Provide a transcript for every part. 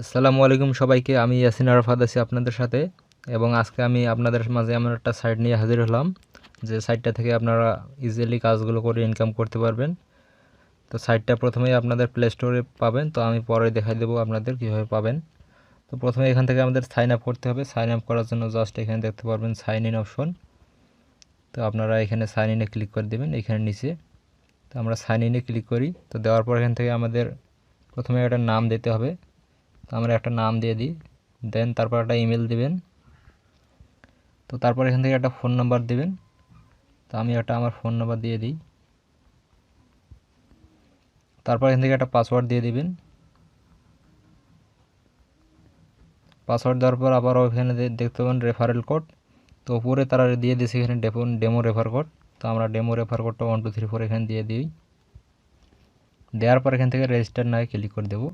আসসালামু আলাইকুম সবাইকে। আমি ইয়াসিন আরাফাত আছি আপনাদের সাথে, এবং আজকে আমি আপনাদের মাঝে এমন একটা সাইট নিয়ে হাজির হলাম যে সাইটটা থেকে আপনারা ইজিলি কাজগুলো করে ইনকাম করতে পারবেন। তো সাইটটা প্রথমেই আপনাদের প্লে স্টোরে পাবেন, তো আমি পরে দেখাই দেবো আপনাদের কীভাবে পাবেন। তো প্রথমে এখান থেকে আমাদের সাইন আপ করতে হবে। সাইন আপ করার জন্য জাস্ট এখানে দেখতে পারবেন সাইন ইন অপশন। তো আপনারা এখানে সাইন ইনে ক্লিক করে দেবেন এখানে নিচে। তো আমরা সাইন ইনে ক্লিক করি। তো দেওয়ার পর এখান থেকে আমাদের প্রথমে একটা নাম দিতে হবে। তো আমরা একটা নাম দিয়ে দিই, দেন তারপর একটা ইমেল দিবেন। তো তারপর এখান থেকে একটা ফোন নাম্বার দিবেন। তো আমি আমার ফোন নাম্বার দিয়ে দিই। তারপর এখান থেকে একটা পাসওয়ার্ড দিয়ে দিবেন। পাসওয়ার্ড দেওয়ার পর আবার ওখানে দেখতে পাবেন রেফারেল কোড। তো উপরে তারা দিয়ে দিয়েছে এখানে ডেমো রেফার কোড। তো আমরা ডেমো রেফার কোডটা 1 2 3 4 এখানে দিয়ে দিই। দেওয়ার পর এখান থেকে রেজিস্টার নাও ক্লিক করে দেব।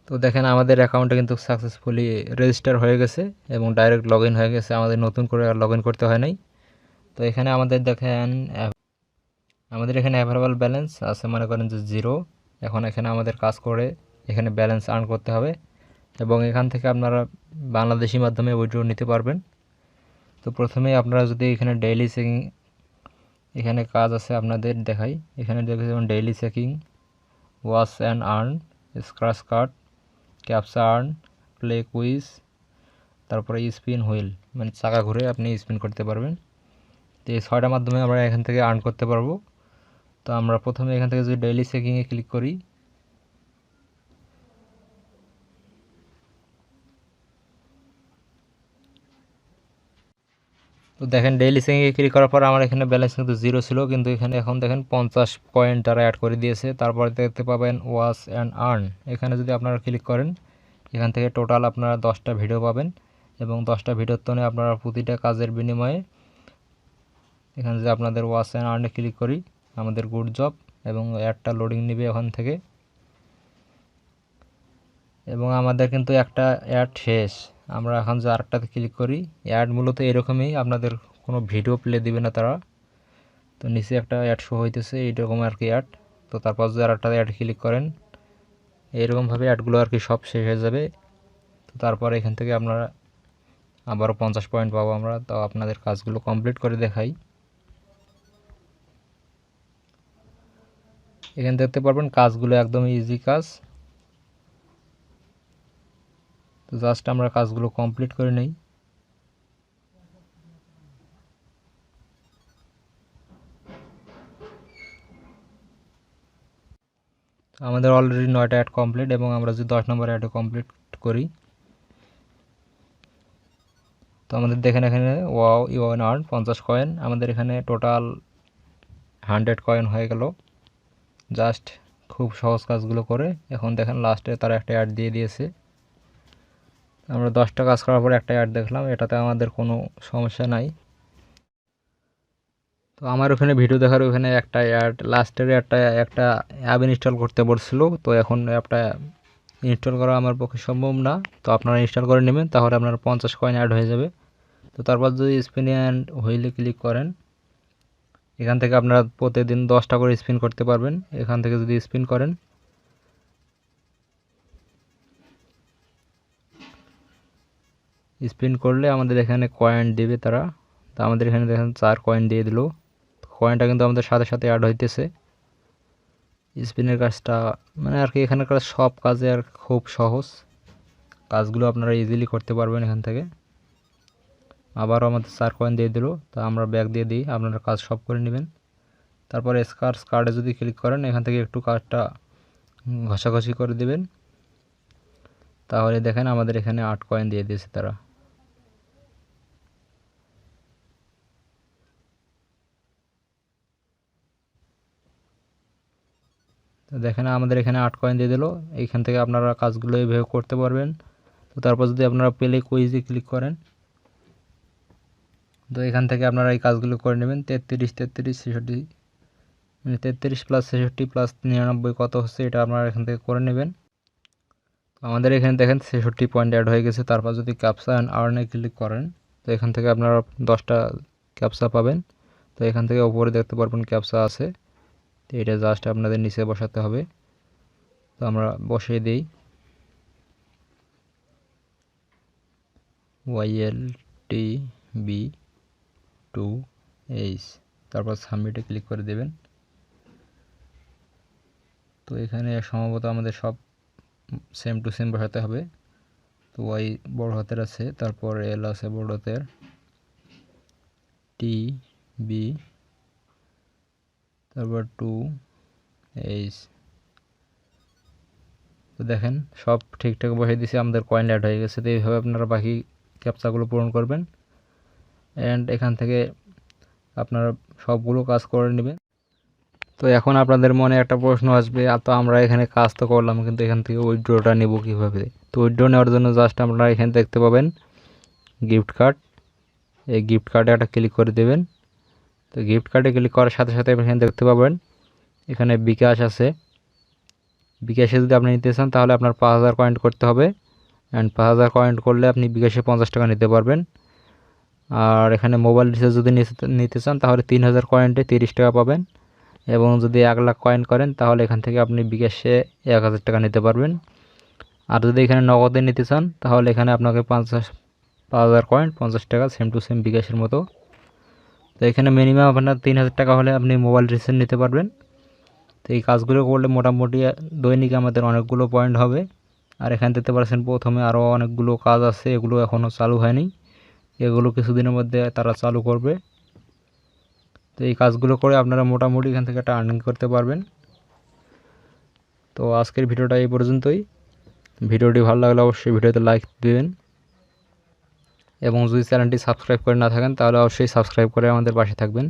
তো দেখেন আমাদের অ্যাকাউন্টে কিন্তু সাকসেসফুলি রেজিস্টার হয়ে গেছে এবং ডাইরেক্ট লগ ইন হয়ে গেছে, আমাদের নতুন করে আর লগ ইন করতে হয় নাই। তো এখানে আমাদের দেখেন আমাদের এখানে অ্যাভেলেবল ব্যালেন্স আছে, মনে করেন যে 0। এখন এখানে আমাদের কাজ করে এখানে ব্যালেন্স আর্ন করতে হবে, এবং এখান থেকে আপনারা বাংলাদেশি মাধ্যমে উইথড্র নিতে পারবেন। তো প্রথমেই আপনারা যদি এখানে ডেইলি চেকিং এখানে কাজ আছে আপনাদের দেখাই। এখানে দেখে যেমন daily checking, wash and earn, scratch card, captcha earn, play quiz, তারপরে স্পিন হুইল, মানে চাকা ঘুরে আপনি স্পিন করতে পারবেন। তো এই 6টার মাধ্যমে আমরা এখান থেকে আর্ন করতে পারবো। তো আমরা প্রথমে এখান থেকে যদি ডেইলি চেকিংয়ে ক্লিক করি, তো দেখেন ডেইলি চেকিংয়ে ক্লিক করার পর আমার এখানে ব্যালেন্স কিন্তু 0 ছিল, কিন্তু এখানে এখন দেখেন 50 পয়েন্ট তারা অ্যাড করে দিয়েছে। তারপর দেখতে পাবেন ওয়াচ অ্যান্ড আর্ন, এখানে যদি আপনারা ক্লিক করেন এখান থেকে টোটাল আপনারা 10টা ভিডিও পাবেন, এবং 10টা ভিডিওর তনে আপনারা প্রতিটা কাজের বিনিময়ে এখানে যদি আপনাদের ওয়াচ অ্যান্ড আর্নে ক্লিক করি আমাদের গুড জব, এবং অ্যাডটা লোডিং নেবে ওখান থেকে। এবং আমাদের কিন্তু একটা অ্যাড শেষ। আমরা এখন যে আরেকটাতে ক্লিক করি, অ্যাড মূলত এরকমই, আপনাদের কোনো ভিডিও প্লে দিবে না তারা। তো নিচে একটা অ্যাড শো হইতেছে এইরকম আর কি অ্যাড। তো তারপর যদি আরেকটা অ্যাড ক্লিক করেন এইরকমভাবে অ্যাডগুলো আর কি সব শেষ হয়ে যাবে। তো তারপর এখান থেকে আপনারা আবারও 50 পয়েন্ট পাবো আমরা। তো আপনাদের কাজগুলো কমপ্লিট করে দেখাই। এখানে দেখতে পারবেন কাজগুলো একদম ইজি কাজ। তো জাস্ট আমরা কাজগুলো কমপ্লিট করে নেই। আমাদের অলরেডি 9টা অ্যাড কমপ্লিট, এবং আমরা যদি 10 নম্বর অ্যাডও কমপ্লিট করি, তো আমাদের দেখেন এখানে ওয়াও ইউ আর্ন 50 কয়েন, আমাদের এখানে টোটাল 100 কয়েন হয়ে গেল। জাস্ট খুব সহজ কাজগুলো করে। এখন দেখেন লাস্টে তারা একটা অ্যাড দিয়ে দিয়েছে। আমরা 10টা কাজ করার পর একটা অ্যাড দেখলাম, এটাতে আমাদের কোনো সমস্যা নাই। তো আমার ওখানে ভিডিও দেখার ওখানে একটা অ্যাড লাস্টের একটা অ্যাপ ইনস্টল করতে বলছিল। তো এখন অ্যাপটা ইনস্টল করা আমার পক্ষে সম্ভব না। তো আপনারা ইনস্টল করে নেবেন, তাহলে আপনার 50 কয়েন অ্যাড হয়ে যাবে। তো তারপর যদি স্পিন অ্যান্ড হুইলে ক্লিক করেন এখান থেকে আপনারা প্রতিদিন 10টা করে স্পিন করতে পারবেন। এখান থেকে যদি স্পিন করেন স্পিন করলে আমাদের এখানে কয়েন দেবে তারা। তো আমাদের এখানে দেখেন 4 কয়েন দিয়ে দিল। কয়েনটা কিন্তু আমাদের সাথে সাথে অ্যাড হইতেছে। স্পিনের কাজটা মানে আর কি এখানকার সব কাজে আর খুব সহজ, কাজগুলো আপনারা ইজিলি করতে পারবেন এখান থেকে। আবারও আমাদের 4 কয়েন দিয়ে দিল। তা আমরা ব্যাক দিয়ে দিই, আপনারা কাজ সব করে নেবেন। তারপর স্কার্স কার্ডে যদি ক্লিক করেন এখান থেকে একটু কার্ডটা ঘষাঘষি করে দিবেন, তাহলে দেখেন আমাদের এখানে 8 কয়েন দিয়ে দিয়েছে তারা। তো দেখেন আমাদের এখানে 8 কয়েন দিয়ে দিল। এইখান থেকে আপনারা কাজগুলো এইভাবে করতে পারবেন। তো তারপর যদি আপনারা প্লে কুইজে ক্লিক করেন, তো এখান থেকে আপনারা এই কাজগুলো করে নেবেন। 33 33 66, মানে 33 প্লাস 66 প্লাস 99 কত হচ্ছে এটা আপনারা এখান থেকে করে নেবেন। তো আমাদের এখানে দেখেন 66 পয়েন্ট অ্যাড হয়ে গেছে। তারপর যদি ক্যাপচা অ্যান্ড আর্নে ক্লিক করেন, তো এখান থেকে আপনারা 10টা ক্যাপচা পাবেন। তো এখান থেকে উপরে দেখতে পারবেন ক্যাপচা আছে তো এটা জাস্ট আপনাদের নিচে বসাতে হবে। তো আমরা বসিয়ে দিই YLTB2H, তারপর সাবমিটে ক্লিক করে দেবেন। তো এখানে সম্ভবত আমাদের সব সেম টু সেম বসাতে হবে। তো Y বড় হাতের আছে, তারপর L আছে বড় হাতের, TB, তারপর 2H। তো দেখেন সব ঠিকঠাক বসিয়ে দিয়েছি, আমাদের কয়েন অ্যাড হয়ে গেছে। তো এইভাবে আপনারা বাকি ক্যাপচাগুলো পূরণ করবেন অ্যান্ড এখান থেকে আপনারা সবগুলো কাজ করে নেবেন। তো এখন আপনাদের মনে একটা প্রশ্ন আসবে, তো আমরা এখানে কাজ তো করলাম, কিন্তু এখান থেকে উইথড্রটা নেব কীভাবে? তো উইথড্র নেওয়ার জন্য জাস্ট আপনারা এখানে দেখতে পাবেন গিফট কার্ড। এই গিফট কার্ডে একটা ক্লিক করে দেবেন। তো গিফট কার্ডে ক্লিক করার সাথে সাথে এখানে দেখতে পাবেন এখানে বিকাশ আছে। বিকাশে যদি আপনি নিতে চান তাহলে আপনার 5000 কয়েন করতে হবে, অ্যান্ড 5000 কয়েন করলে আপনি বিকাশে 50 টাকা নিতে পারবেন। আর এখানে মোবাইল রিচার্জ যদি নিতে চান তাহলে 3000 কয়েন্টে 30 টাকা পাবেন, এবং যদি 1 লাখ কয়েন করেন তাহলে এখান থেকে আপনি বিকাশে 1000 টাকা নিতে পারবেন। আর যদি এখানে নগদে নিতে চান তাহলে এখানে আপনাকে 5000 কয়েন 50 টাকা, সেম টু সেম বিকাশের মতো। তো এখানে মিনিমাম আপনার 3000 টাকা হলে আপনি মোবাইল রিচার্জ নিতে পারবেন। তো এই কাজগুলো করলে মোটামুটি দৈনিক আমাদের অনেকগুলো পয়েন্ট হবে। আর এখানে দেখতে পাচ্ছেন প্রথমে আরও অনেকগুলো কাজ আছে, এগুলো এখনও চালু হয়নি, এগুলো কিছুদিনের মধ্যে তারা চালু করবে। তো এই কাজগুলো করে আপনারা মোটামুটি এখান থেকে একটা আর্নিং করতে পারবেন। তো আজকের ভিডিওটা এই পর্যন্তই। ভিডিওটি ভালো লাগলে অবশ্যই ভিডিওতে লাইক দিবেন, এবং যদি চ্যানেলটি সাবস্ক্রাইব করে না থাকেন তাহলে অবশ্যই সাবস্ক্রাইব করে আমাদের পাশে থাকবেন।